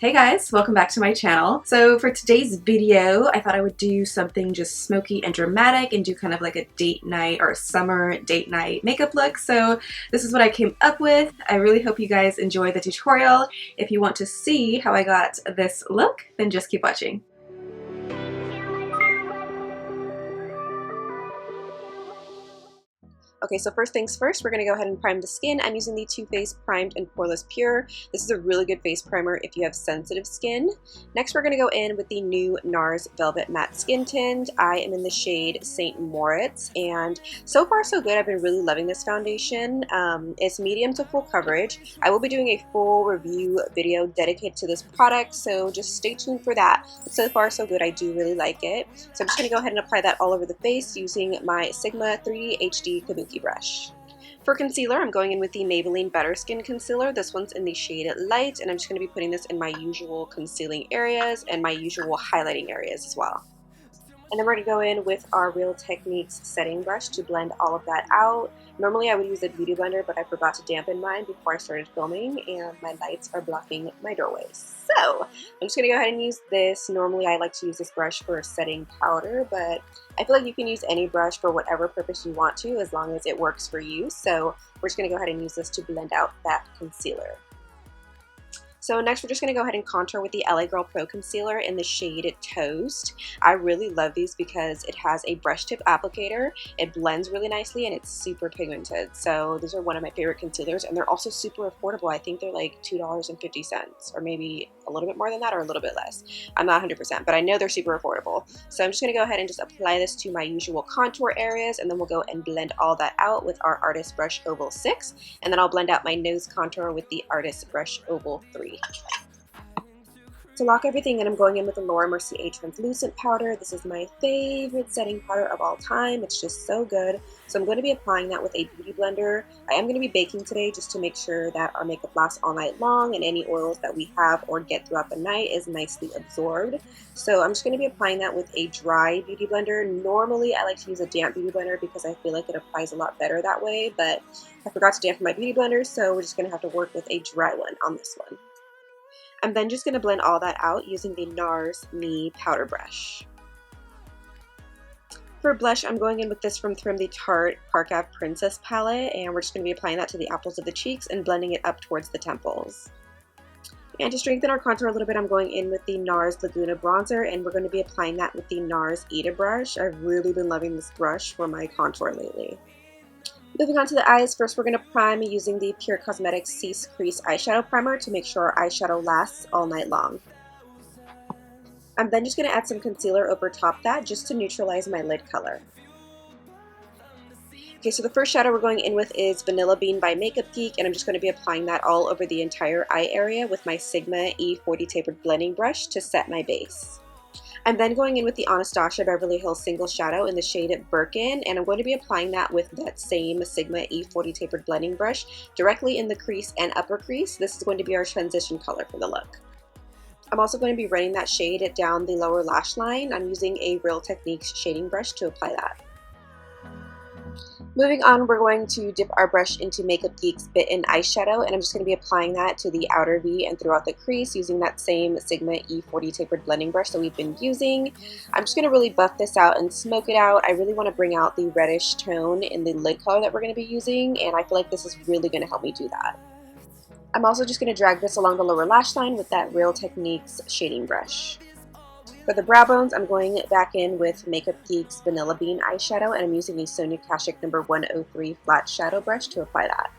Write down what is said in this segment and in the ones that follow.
Hey guys, welcome back to my channel. So for today's video, I thought I would do something just smoky and dramatic and do kind of like a date night or a summer date night makeup look. So this is what I came up with. I really hope you guys enjoy the tutorial. If you want to see how I got this look, then just keep watching. Okay, so first things first, we're going to go ahead and prime the skin. I'm using the Too Faced Primed and Poreless Pure. This is a really good face primer if you have sensitive skin. Next, we're going to go in with the new Nars Velvet Matte Skin Tint. I am in the shade St. Moritz, and so far so good. I've been really loving this foundation. It's medium to full coverage. I will be doing a full review video dedicated to this product, so just stay tuned for that. But so far so good. I do really like it. So I'm just going to go ahead and apply that all over the face using my Sigma 3D HD Kabuki brush. For concealer, I'm going in with the Maybelline Better Skin Concealer. This one's in the shade Light, and I'm just going to be putting this in my usual concealing areas and my usual highlighting areas as well. And then we're going to go in with our Real Techniques setting brush to blend all of that out. Normally I would use a beauty blender, but I forgot to dampen mine before I started filming, and my lights are blocking my doorways. So I'm just going to go ahead and use this. Normally I like to use this brush for setting powder, but I feel like you can use any brush for whatever purpose you want to, as long as it works for you. So we're just going to go ahead and use this to blend out that concealer. So next we're just going to go ahead and contour with the LA Girl Pro Concealer in the shade Toast. I really love these because it has a brush tip applicator, it blends really nicely, and it's super pigmented. So these are one of my favorite concealers, and they're also super affordable. I think they're like $2.50, or maybe a little bit more than that or a little bit less. I'm not 100%, but I know they're super affordable. So I'm just going to go ahead and just apply this to my usual contour areas, and then we'll go and blend all that out with our Artist Brush Oval 6, and then I'll blend out my nose contour with the Artist Brush Oval 3. To lock everything in, I'm going in with the Laura Mercier translucent powder. This is my favorite setting powder of all time. It's just so good. So I'm going to be applying that with a beauty blender. I am going to be baking today just to make sure that our makeup lasts all night long and any oils that we have or get throughout the night is nicely absorbed. So I'm just going to be applying that with a dry beauty blender. Normally I like to use a damp beauty blender because I feel like it applies a lot better that way, but I forgot to dampen my beauty blender, so we're just going to have to work with a dry one on this one. I'm then just going to blend all that out using the Nars Me powder brush. For blush, I'm going in with this from the Tarte Park Ave Princess palette, and we're just going to be applying that to the apples of the cheeks and blending it up towards the temples. And to strengthen our contour a little bit, I'm going in with the Nars Laguna bronzer, and we're going to be applying that with the Nars Ita brush. I've really been loving this brush for my contour lately. Moving on to the eyes, first we're going to prime using the Pure Cosmetics Cease Crease Eyeshadow Primer to make sure our eyeshadow lasts all night long. I'm then just going to add some concealer over top that just to neutralize my lid color. Okay, so the first shadow we're going in with is Vanilla Bean by Makeup Geek, and I'm just going to be applying that all over the entire eye area with my Sigma E40 Tapered Blending Brush to set my base. I'm then going in with the Anastasia Beverly Hills Single Shadow in the shade Birkin, and I'm going to be applying that with that same Sigma E40 Tapered Blending Brush directly in the crease and upper crease. This is going to be our transition color for the look. I'm also going to be running that shade down the lower lash line. I'm using a Real Techniques shading brush to apply that. Moving on, we're going to dip our brush into Makeup Geek's Bitten eyeshadow, and I'm just going to be applying that to the outer V and throughout the crease using that same Sigma E40 Tapered Blending Brush that we've been using. I'm just going to really buff this out and smoke it out. I really want to bring out the reddish tone in the lid color that we're going to be using, and I feel like this is really going to help me do that. I'm also just going to drag this along the lower lash line with that Real Techniques shading brush. For the brow bones, I'm going back in with Makeup Geek's Vanilla Bean eyeshadow, and I'm using a Sonia Kashuk number 103 flat shadow brush to apply that.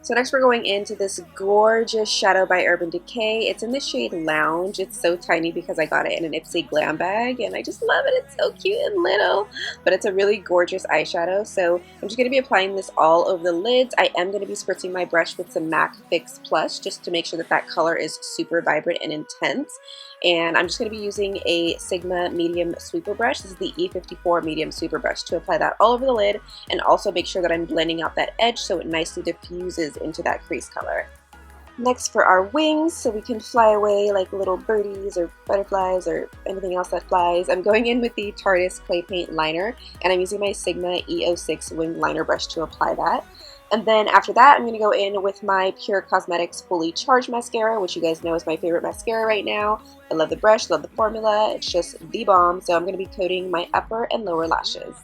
So next we're going into this gorgeous shadow by Urban Decay. It's in the shade Lounge. It's so tiny because I got it in an Ipsy glam bag, and I just love it. It's so cute and little, but it's a really gorgeous eyeshadow. So I'm just going to be applying this all over the lids. I am going to be spritzing my brush with some MAC Fix Plus just to make sure that that color is super vibrant and intense. And I'm just going to be using a Sigma medium sweeper brush. This is the E54 medium sweeper brush to apply that all over the lid, and also make sure that I'm blending out that edge so it nicely diffuses into that crease color. Next, for our wings, so we can fly away like little birdies or butterflies or anything else that flies, I'm going in with the Tarteist Clay Paint Liner, and I'm using my Sigma E06 Wing Liner brush to apply that. And then after that, I'm going to go in with my Pure Cosmetics Fully Charged Mascara, which you guys know is my favorite mascara right now. I love the brush, love the formula. It's just the bomb. So I'm going to be coating my upper and lower lashes.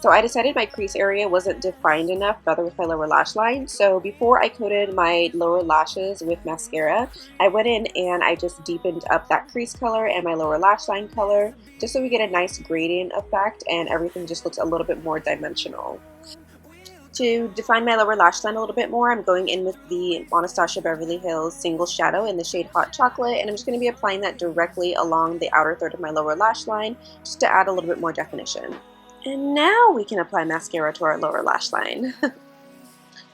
So I decided my crease area wasn't defined enough, rather with my lower lash line. So before I coated my lower lashes with mascara, I went in and I just deepened up that crease color and my lower lash line color, just so we get a nice gradient effect and everything just looks a little bit more dimensional. To define my lower lash line a little bit more, I'm going in with the Anastasia Beverly Hills Single Shadow in the shade Hot Chocolate, and I'm just going to be applying that directly along the outer third of my lower lash line, just to add a little bit more definition. And now we can apply mascara to our lower lash line.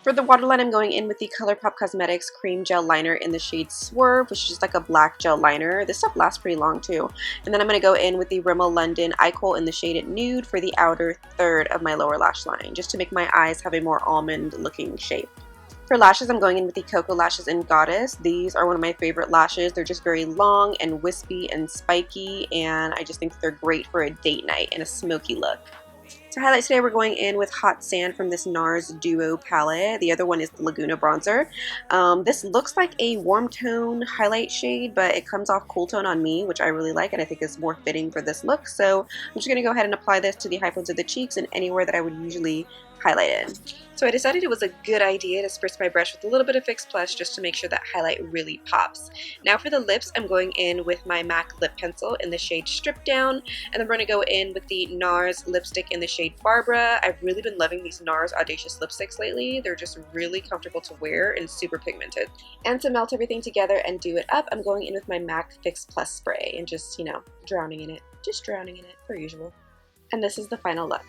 For the waterline, I'm going in with the ColourPop Cosmetics Cream Gel Liner in the shade Swerve, which is just like a black gel liner. This stuff lasts pretty long too. And then I'm going to go in with the Rimmel London Eye Kohl in the shade Nude for the outer third of my lower lash line, just to make my eyes have a more almond looking shape. For lashes, I'm going in with the Cocoa Lashes in Goddess. These are one of my favorite lashes. They're just very long and wispy and spiky, and I just think they're great for a date night and a smoky look. To highlight today, we're going in with Hot Sand from this Nars Duo palette. The other one is the Laguna bronzer. This looks like a warm tone highlight shade, but it comes off cool tone on me, which I really like and I think is more fitting for this look. So I'm just going to go ahead and apply this to the high points of the cheeks and anywhere that I would usually highlight in. So I decided it was a good idea to spritz my brush with a little bit of Fix Plus just to make sure that highlight really pops. Now for the lips, I'm going in with my MAC lip pencil in the shade Stripdown, and then we're going to go in with the Nars lipstick in the shade Barbara. I've really been loving these Nars Audacious lipsticks lately. They're just really comfortable to wear and super pigmented. And to melt everything together and do it up, I'm going in with my MAC Fix Plus spray and just, you know, drowning in it. Just drowning in it, per usual. And this is the final look.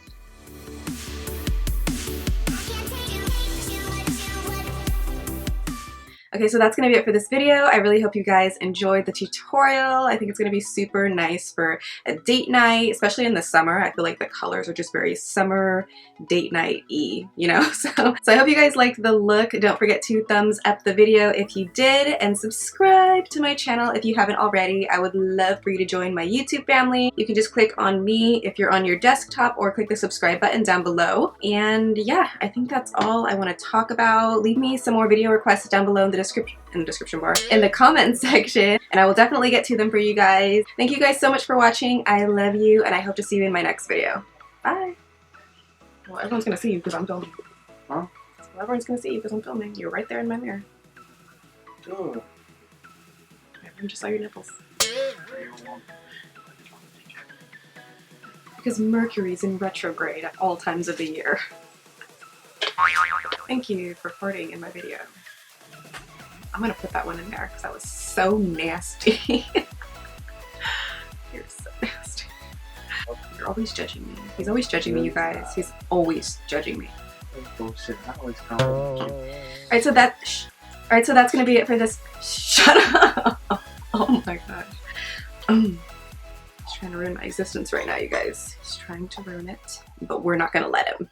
Okay, so that's going to be it for this video. I really hope you guys enjoyed the tutorial. I think it's going to be super nice for a date night, especially in the summer. I feel like the colors are just very summer date night-y, you know? So I hope you guys liked the look. Don't forget to thumbs up the video if you did, and subscribe to my channel if you haven't already. I would love for you to join my YouTube family. You can just click on me if you're on your desktop, or click the subscribe button down below. And yeah, I think that's all I want to talk about. Leave me some more video requests down below in the description bar, in the comments section, and I will definitely get to them for you guys. Thank you guys so much for watching. I love you, and I hope to see you in my next video. Bye. Well, everyone's gonna see you because I'm filming. Huh? Well, everyone's gonna see you because I'm filming. You're right there in my mirror. Oh. Everyone just saw your nipples. Because Mercury's in retrograde at all times of the year. Thank you for farting in my video. I'm gonna put that one in there because that was so nasty. You're so nasty. You're always judging me. He's always judging me, you guys. He's always judging me. Alright, so that's gonna be it for this. Shut up! Oh my gosh. He's trying to ruin my existence right now, you guys. He's trying to ruin it, but we're not gonna let him.